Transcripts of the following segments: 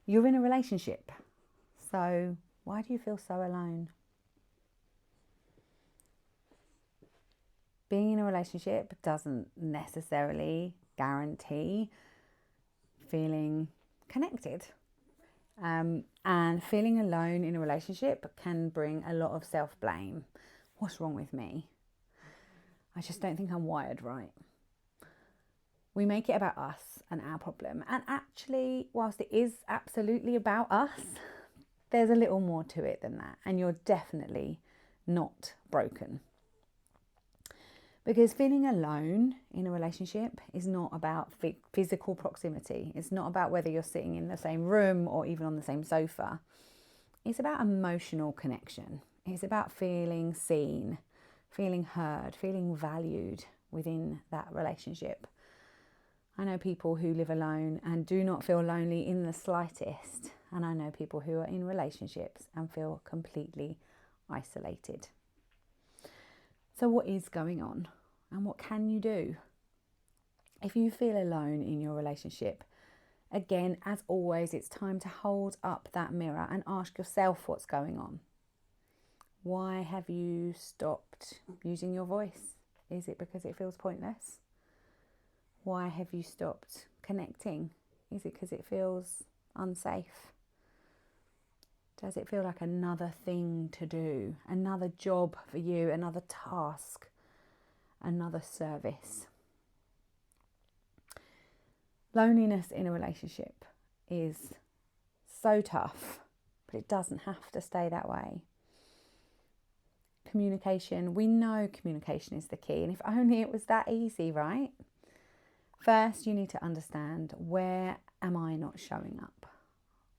You're in a relationship, so why do you feel so alone? Being in a relationship doesn't necessarily guarantee feeling connected. And feeling alone in a relationship can bring a lot of self-blame. What's wrong with me? I just don't think I'm wired right. We make it about us and our problem. And actually, whilst it is absolutely about us, there's a little more to it than that. And you're definitely not broken. Because feeling alone in a relationship is not about physical proximity. It's not about whether you're sitting in the same room or even on the same sofa. It's about emotional connection. It's about feeling seen, feeling heard, feeling valued within that relationship. I know people who live alone and do not feel lonely in the slightest. And I know people who are in relationships and feel completely isolated. So what is going on and what can you do? If you feel alone in your relationship, again, as always, it's time to hold up that mirror and ask yourself what's going on. Why have you stopped using your voice? Is it because it feels pointless? Why have you stopped connecting? Is it because it feels unsafe? Does it feel like another thing to do, another job for you, another task, another service? Loneliness in a relationship is so tough, but it doesn't have to stay that way. Communication, we know communication is the key, and if only it was that easy, right? First, you need to understand, where am I not showing up?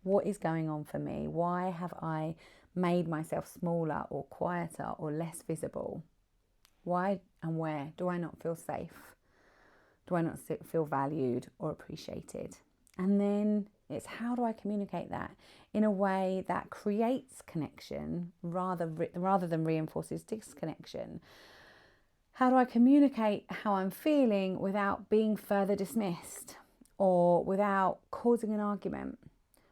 What is going on for me? Why have I made myself smaller or quieter or less visible? Why and where do I not feel safe? Do I not feel valued or appreciated? And then it's, how do I communicate that in a way that creates connection rather than reinforces disconnection? How do I communicate how I'm feeling without being further dismissed or without causing an argument?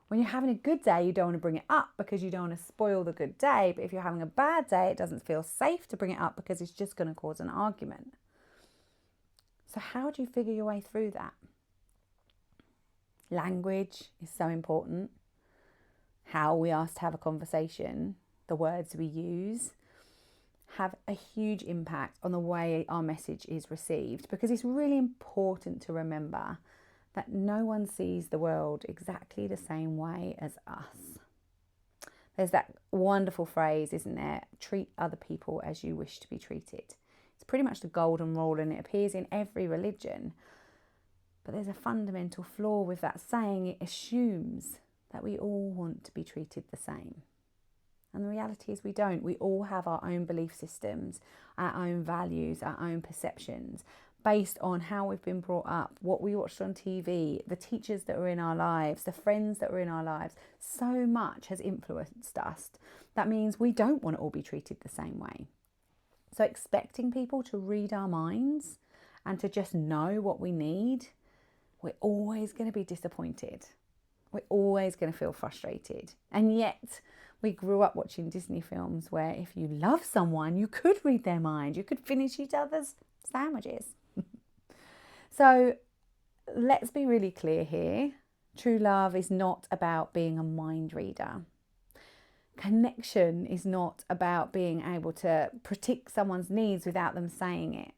When you're having a good day, you don't want to bring it up because you don't want to spoil the good day. But if you're having a bad day, it doesn't feel safe to bring it up because it's just going to cause an argument. So how do you figure your way through that? Language is so important. How we ask to have a conversation, the words we use, have a huge impact on the way our message is received, because it's really important to remember that no one sees the world exactly the same way as us. There's that wonderful phrase, isn't there? Treat other people as you wish to be treated. It's pretty much the golden rule, and it appears in every religion. But there's a fundamental flaw with that saying. It assumes that we all want to be treated the same. And the reality is we don't. We all have our own belief systems, our own values, our own perceptions, based on how we've been brought up, what we watched on TV, the teachers that were in our lives, the friends that were in our lives. So much has influenced us. That means we don't want to all be treated the same way. So expecting people to read our minds and to just know what we need, we're always going to be disappointed. We're always going to feel frustrated. And yet we grew up watching Disney films where if you love someone, you could read their mind. You could finish each other's sandwiches. So let's be really clear here. True love is not about being a mind reader. Connection is not about being able to predict someone's needs without them saying it.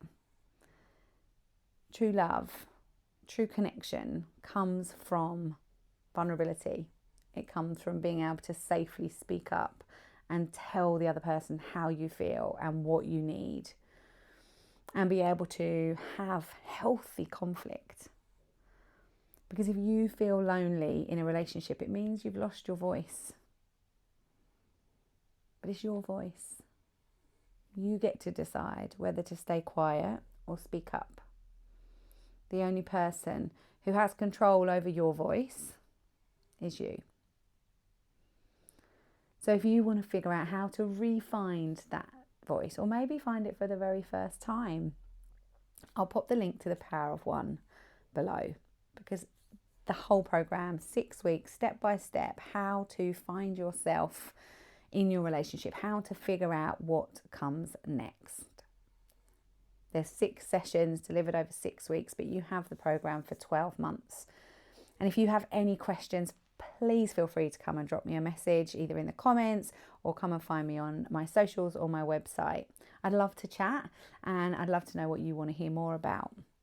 True love, true connection comes from vulnerability. It comes from being able to safely speak up and tell the other person how you feel and what you need, and be able to have healthy conflict. Because if you feel lonely in a relationship, it means you've lost your voice. But it's your voice. You get to decide whether to stay quiet or speak up. The only person who has control over your voice is you. So if you want to figure out how to re-find that voice, or maybe find it for the very first time, I'll pop the link to the Power of One below, because the whole program, 6 weeks, step by step, how to find yourself in your relationship, how to figure out what comes next. There's 6 sessions delivered over 6 weeks, but you have the program for 12 months. And if you have any questions, please feel free to come and drop me a message either in the comments or come and find me on my socials or my website. I'd love to chat and I'd love to know what you want to hear more about.